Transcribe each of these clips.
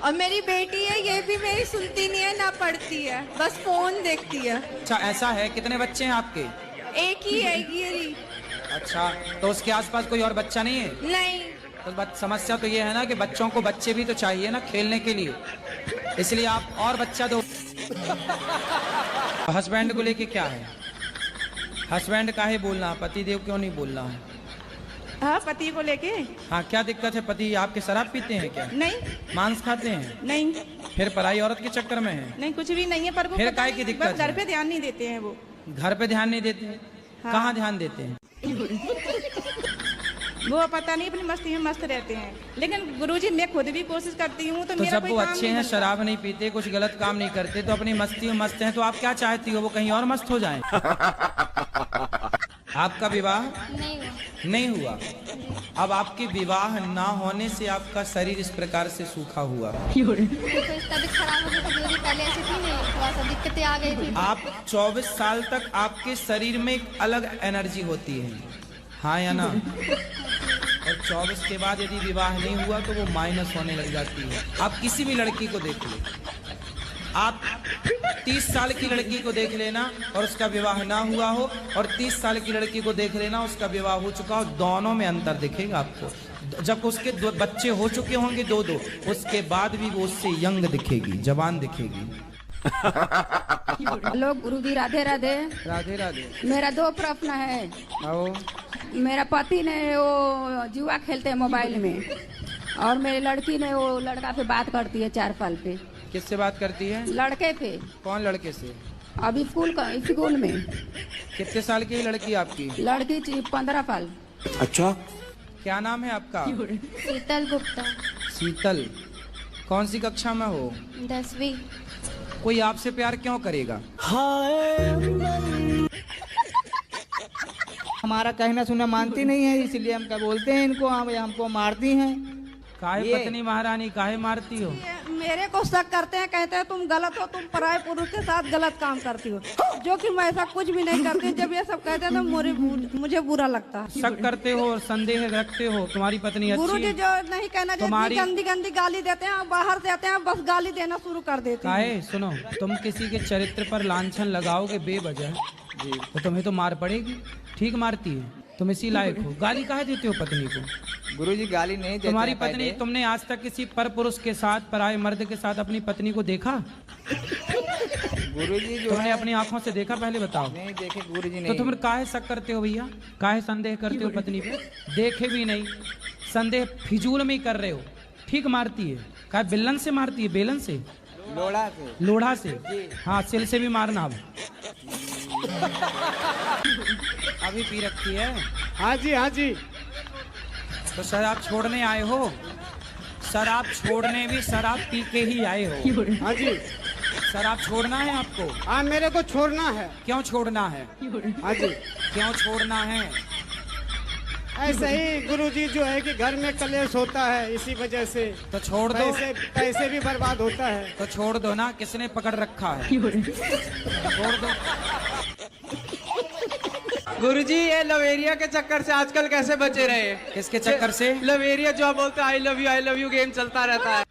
और मेरी बेटी है, ये भी मेरी सुनती नहीं है ना पढ़ती है, बस फोन देखती है। अच्छा ऐसा है, कितने बच्चे हैं आपके? एक ही है गिरी। अच्छा, तो उसके आसपास कोई और बच्चा नहीं है? नहीं। तो समस्या तो ये है ना कि बच्चों को बच्चे भी तो चाहिए ना खेलने के लिए, इसलिए आप और बच्चा दो। हस्बैंड को लेके क्या है? हस्बैंड का है बोलना, पति देव क्यों नहीं बोलना है? हाँ, पति को लेके। हाँ, क्या दिक्कत है? पति आपके शराब पीते हैं क्या? नहीं। मांस खाते हैं? नहीं। फिर पराई औरत के चक्कर में है? नहीं, कुछ भी नहीं है, पर वो फिर पता काहे नहीं, की दिक्कत बस घर है? पे ध्यान नहीं देते हैं वो। घर पे ध्यान नहीं देते? हाँ। कहाँ ध्यान देते हैं? वो पता नहीं, अपनी मस्ती में मस्त रहते हैं। लेकिन गुरुजी, मैं खुद भी कोशिश करती हूँ तो मेरा जब कोई वो काम अच्छे नहीं हैं, बनता। शराब नहीं पीते, कुछ गलत काम नहीं करते, तो अपनी मस्ती में मस्त हैं, तो आप क्या चाहती हो वो कहीं और मस्त हो जाएं? आपका विवाह नहीं हुआ। अब आपके विवाह ना होने से आपका शरीर इस प्रकार से सूखा हुआ। तो तबीयत खराब हो गई थी गुरुजी, पहले ऐसी थी नहीं, थोड़ा सा दिक्कतें आ गई थी। आप 24 साल तक आपके शरीर में एक अलग एनर्जी होती है, हाँ या ना? और 24 के बाद यदि विवाह नहीं हुआ तो वो माइनस होने लग जाती है। आप किसी भी लड़की को देख लो, आप 30 साल की लड़की को देख लेना और उसका विवाह ना हुआ हो, और 30 साल की लड़की को देख लेना उसका विवाह हो चुका हो, दोनों में अंतर दिखेगा आपको। जब उसके दो बच्चे हो चुके होंगे, दो उसके बाद भी वो उससे यंग दिखेगी, जवान दिखेगी। हेलो गुरुजी, राधे राधे। राधे राधे। मेरा 2 प्रश्न है। आओ। मेरा पति ने वो जुआ खेलते हैं मोबाइल में, और मेरी लड़की ने वो लड़का पे बात करती है 4 साल पे। किससे बात करती है? लड़के पे। कौन लड़के से? अभी स्कूल में। कितने साल की लड़की आपकी? लड़की 15 साल। अच्छा, क्या नाम है आपका? शीतल गुप्ता। शीतल, कौन सी कक्षा में हो? 10वीं। कोई आपसे प्यार क्यों करेगा? हमारा कहना सुना मानती नहीं है, इसलिए हम क्या बोलते हैं इनको, हमको मारती हैं। काहे पत्नी महारानी, काहे मारती हो? मेरे को शक करते हैं, कहते हैं तुम गलत हो, तुम पराये पुरुष के साथ गलत काम करती हो, जो कि मैं ऐसा कुछ भी नहीं करती। जब ये सब कहते हैं तो मुझे बुरा लगता है। शक करते हो और संदेह रखते हो, तुम्हारी पत्नी अच्छी गुरुजी है? जो नहीं कहना चाहिए, गंदी गंदी गाली देते हैं, बाहर से आते हैं बस गाली देना शुरू कर देते हैं। काहे? सुनो, तुम किसी के चरित्र पर लांछन लगाओगे बेवजह तो तुम्हें तो मार पड़ेगी। ठीक मारती है, तुम इसी लायक हो। गाली काहे देते हो पत्नी को? गुरुजी गाली नहीं देते। तुम्हारी पत्नी, तुमने आज तक किसी पर पुरुष के साथ, पराये मर्द के साथ अपनी पत्नी को देखा? गुरुजी जो तुमने अपनी आंखों से देखा? पहले बताओ। नहीं देखे गुरुजी, तो नहीं। तुम काहे शक करते हो भैया? काहे संदेह करते हो पत्नी पे? देखे भी नहीं, संदेह फिजूल में ही कर रहे हो। ठीक मारती है। काहे बिल्लन से मारती है? बेलन से? लोढ़ा से। लोढ़ा से? हाँ, सिल से भी मारना। अब अभी पी रखी है? हाँ जी, हाँ जी। तो शराब छोड़ने आए हो? शराब छोड़ने भी शराब पी के ही आए हो? हाँ जी। शराब छोड़ना है आपको? हाँ, मेरे को छोड़ना है। क्यों छोड़ना है? हाँ जी। क्यों छोड़ना है? ऐसे ही गुरुजी जो है कि घर में कलेश होता है, इसी वजह से तो छोड़ दो। पैसे भी बर्बाद होता है। तो छोड़ दो ना, किसने पकड़ रखा है? छोड़ दो। गुरुजी, ये लवेरिया के चक्कर से आजकल कैसे बचे रहे? किसके चक्कर से? लवेरिया जो आप बोलते आई लव यू गेम चलता रहता है।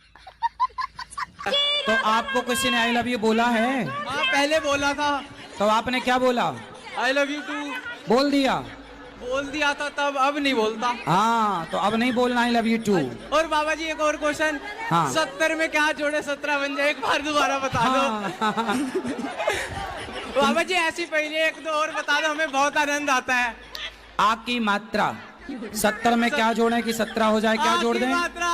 तो आपको किसी ने आई लव यू बोला है? हाँ, पहले बोला था। तो आपने क्या बोला? आई लव यू टू बोल दिया? बोल दिया था तब, अब नहीं बोलता। हाँ, तो अब नहीं बोलना आई लव यू टू। और बाबा जी एक और क्वेश्चन। हाँ। 70 में क्या जोड़े 17 बन जाए? एक बार दोबारा बता दो। बाबा जी ऐसी पहले 1-2 और बता दो, हमें बहुत आनंद आता है। आ की मात्रा 70 में क्या जोड़े कि 17 हो जाए? क्या जोड़ दें? मात्रा।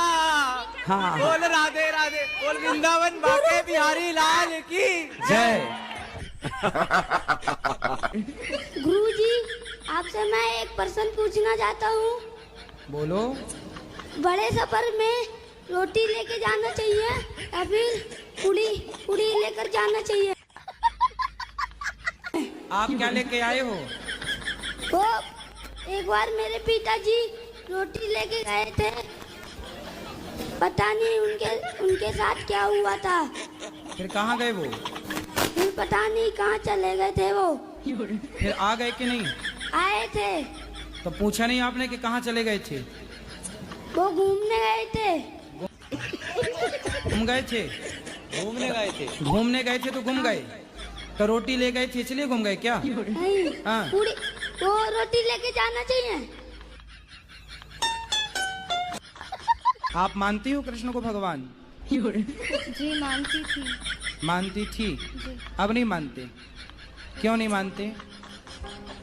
हाँ। बोल राधे राधे, बोल वृंदावन बाके बिहारी लाल की जय। गुरुजी, आपसे मैं एक प्रश्न पूछना चाहता हूँ। बोलो। बड़े सफर में रोटी लेके जाना चाहिए या फिर पूड़ी लेकर जाना चाहिए? आप क्या लेके आए हो? तो एक बार मेरे पिताजी रोटी लेके गए थे, पता नहीं उनके साथ क्या हुआ था। फिर कहाँ गए वो? फिर पता नहीं कहाँ चले गए थे वो। फिर आ गए कि नहीं? आए थे। तो पूछा नहीं आपने कि कहाँ चले गए थे? वो घूमने गए थे। घूम गए थे? घूमने गए थे। घूमने गए थे तो घूम गए, तो रोटी ले गए थे इसलिए घूम गए क्या? नहीं, हाँ। पूरी वो रोटी लेके जाना चाहिए। आप मानती हो कृष्ण को भगवान? जी मानती थी। मानती थी, अब नहीं मानते? क्यों नहीं मानते?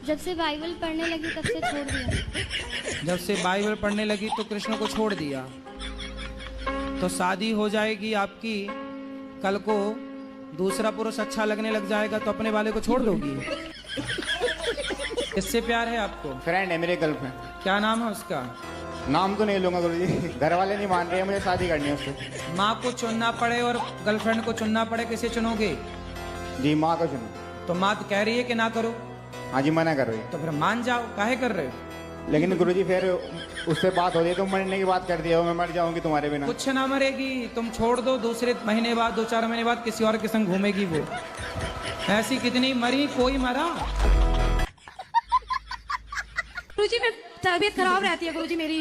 जब से बाइबल पढ़ने लगी तब से छोड़ दिया। जब से बाइबल पढ़ने लगी तो कृष्ण को छोड़ दिया। तो शादी हो जाएगी आपकी, कल को दूसरा पुरुष अच्छा लगने लग जाएगा तो अपने वाले को छोड़ दोगी? किससे प्यार है आपको? फ्रेंड है मेरे, गर्लफ्रेंड। क्या नाम है उसका? नाम तो नहीं लूंगा गुरुजी, घर वाले नहीं मान रहे हैं, मुझे शादी करनी है उससे। माँ को चुनना पड़े और गर्लफ्रेंड को चुनना पड़े, किसे चुनोगे? जी माँ को चुनो। तो माँ तो कह रही है कि ना करो, हाँ जी मना कर रही है। तो फिर मान जाओ, काहे कर रहे हो? लेकिन गुरुजी फिर उससे बात हो रही है, तुम मरने की बात कर दिया, मैं मर जाऊंगी तुम्हारे बिना। कुछ ना मरेगी, तुम छोड़ दो, दूसरे महीने बाद 2-4 महीने बाद किसी और के संग घूमेगी वो। ऐसी कितनी मरी, कोई मरा। गुरुजी मेरी तबीयत खराब रहती है गुरुजी मेरी।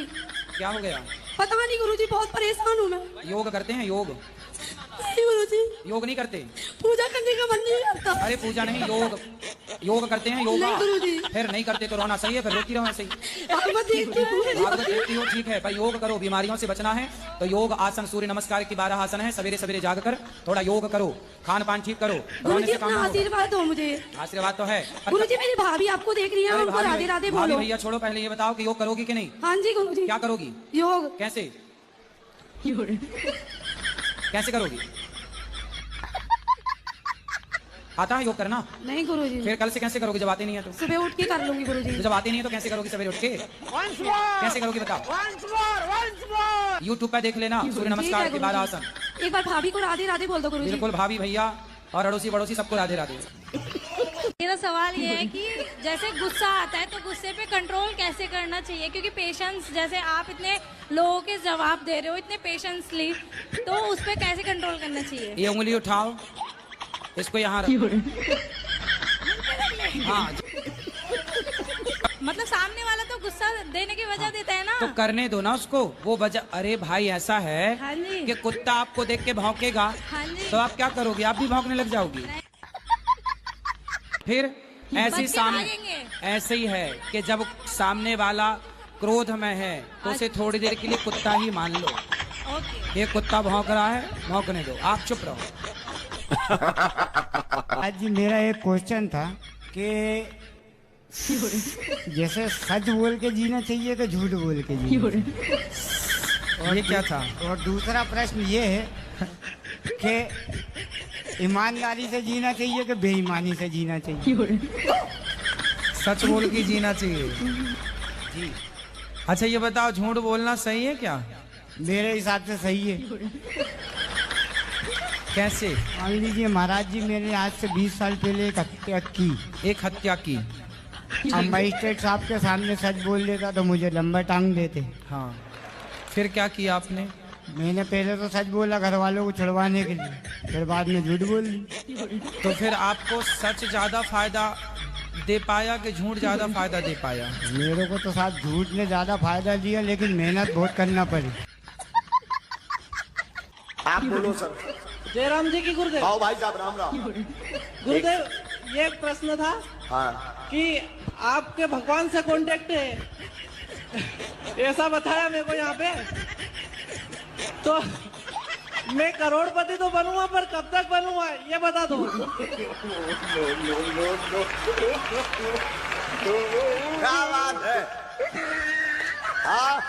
क्या हो गया? पता नहीं गुरुजी, बहुत परेशान हूँ मैं। योग करते हैं? योग नहीं गुरुजी, योग नहीं करते? पूजा करने का मन नहीं करता। अरे पूजा नहीं, योग। योग करते हैं, योगा। नहीं गुरुजी। फिर नहीं करते तो रोना सही है, फिर रोती रहो ऐसे ही। भागवत देखती हूँ। भागवत देखती हो, ठीक है भाई, योग करो, बीमारियों से बचना है तो योग, आसन, सूर्य नमस्कार की 12 आसन है, सवेरे सवेरे जाग कर थोड़ा योग करो, खान पान ठीक करो, रोने गुरुजी से काम अपना ना होगा। आशीर्वाद दो मुझे। आशीर्वाद तो है। गुरुजी मेरी भाभी आपको देख रही है, अरे उनको राधे राधे भाभी बोलो। भैया छोड़ो, पहले ये बताओ कि योग करोगी कि नहीं? हाँ जी गुरुजी। क्या करोगी? योग। कैसे? कैसे करोगी? आता है योग करना? नहीं गुरुजी। फिर कल से कैसे करोगी जब आती नहीं है तो? सुबह उठ के कर लूंगी गुरुजी। तो जब आती नहीं है तो कैसे करोगी सवेरे उठ के? कैसे करोगी बताओ? यूट्यूब पे देख लेना, सूर्य नमस्कार के 12 आसन। एक बार भाभी को राधे राधे बोल दो गुरुजी। बिल्कुल, भाभी भैया और अड़ोसी पड़ोसी सबको राधे राधे। मेरा सवाल ये है कि जैसे गुस्सा आता है तो गुस्से पे कंट्रोल कैसे करना चाहिए, क्योंकि पेशेंस, जैसे आप इतने लोगों के जवाब दे रहे हो इतने पेशेंसली, तो उस पे कैसे कंट्रोल करना चाहिए? ये उंगली उठाओ, इसको यहाँ रखो। हाँ, मतलब सामने वाला तो गुस्सा देने की वजह देता है ना, तो करने दो ना उसको वो वजह। अरे भाई ऐसा है हाँ जी। कि कुत्ता आपको देख के भौंकेगा, हाँ जी। तो आप क्या करोगी? आप भी भौंकने लग जाओगी। फिर ऐसी बच्चे सामने भागेंगे। ऐसे ही है कि जब सामने वाला क्रोध में है तो उसे थोड़ी देर के लिए कुत्ता ही मान लो। ओके। ये कुत्ता भौंक रहा है, भौंकने दो, आप चुप रहो। आज जी मेरा एक क्वेश्चन था कि जैसे सच बोल के जीना चाहिए तो झूठ बोल के जीना। और ये क्या था? और दूसरा प्रश्न ये है कि ईमानदारी से जीना चाहिए कि बेईमानी से जीना चाहिए? सच बोल के जीना चाहिए जी। अच्छा ये बताओ, झूठ बोलना सही है क्या? मेरे हिसाब से सही है। कैसे? मान लीजिए महाराज जी, मैंने आज से 20 साल पहले एक हत्या की। एक हत्या की? अब मजिस्ट्रेट साहब के सामने सच बोल देता तो मुझे लंबा टांग देते। हाँ, फिर क्या किया आपने? मैंने पहले तो सच बोला घर वालों को छुड़वाने के लिए, फिर बाद में झूठ बोल दी। तो फिर आपको सच ज्यादा फायदा दे पाया कि झूठ ज्यादा फायदा दे पाया? मेरे को तो साथ झूठ ने ज्यादा फायदा दिया, लेकिन मेहनत बहुत करना पड़ी। आप बोलो सर। जयराम जी की गुरुदेव। आओ भाई साहब, राम राम। गुरुदेव, ये एक प्रश्न था हाँ, कि आपके भगवान से कांटेक्ट है, ऐसा बताया मेरे को यहाँ पे। तो मैं करोड़पति तो बनूंगा, पर कब तक बनूंगा ये बता दो। क्या बात है? हाँ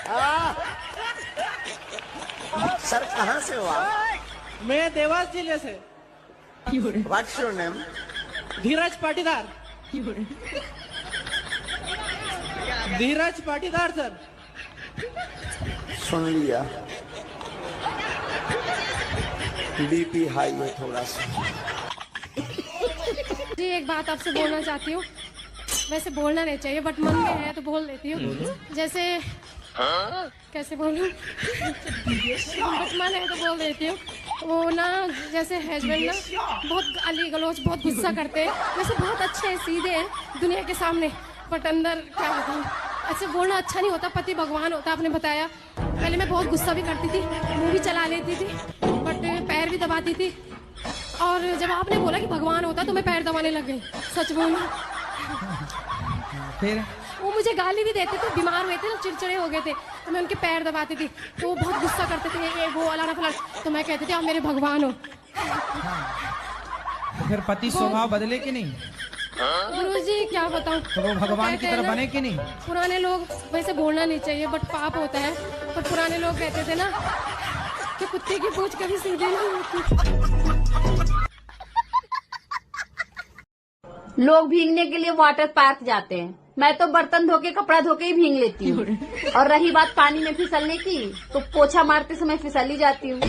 हाँ। सर कहाँ से हो आप? मैं देवास जिले से। What's your name? Dheeraj Patidar. Dheeraj Patidar sir. सुन लिया, बीपी हाई है थोड़ा सा। जी एक बात आपसे बोलना चाहती हूँ, वैसे बोलना नहीं चाहिए बट मन में है तो बोल देती हूँ। जैसे कैसे बोलूँ, बट मन है तो बोल देती हूँ। वो ना जैसे हस्बैंड ना बहुत गाली गलौज, बहुत गुस्सा करते हैं, वैसे बहुत अच्छे हैं, सीधे हैं दुनिया के सामने, बट अंदर क्या बताऊँ, ऐसे बोलना अच्छा नहीं होता, पति भगवान होता, आपने बताया। पहले मैं बहुत गुस्सा भी करती थी, मुंह भी चला लेती थी, बट पैर भी दबाती थी। और जब आपने बोला कि भगवान होता तो मैं पैर दबाने लग गई, सच बोलूं। फिर वो मुझे गाली भी देते थे, बीमार हुए थे ना, चिड़चिड़े हो गए थे, तो मैं उनके पैर दबाती थी, तो वो बहुत गुस्सा करते थे, ये वो अलाना फलाना, तो मैं कहती थी आप मेरे भगवान हो। तो फिर पति स्वभाव बदले कि नहीं? गुरुजी क्या बताऊं, तो वो भगवान की तरह बने कि नहीं? पुराने लोग, वैसे बोलना नहीं चाहिए बट पाप होता है, पर पुराने लोग कहते थे ना कि कुत्ते की पूंछ कभी सीधी नहीं होती। लोग भीगने के लिए वाटर पार्क जाते हैं, मैं तो बर्तन धो के कपड़ा धो के ही भीग लेती हूँ। और रही बात पानी में फिसलने की, तो पोछा मारते समय फिसल ही जाती हूँ।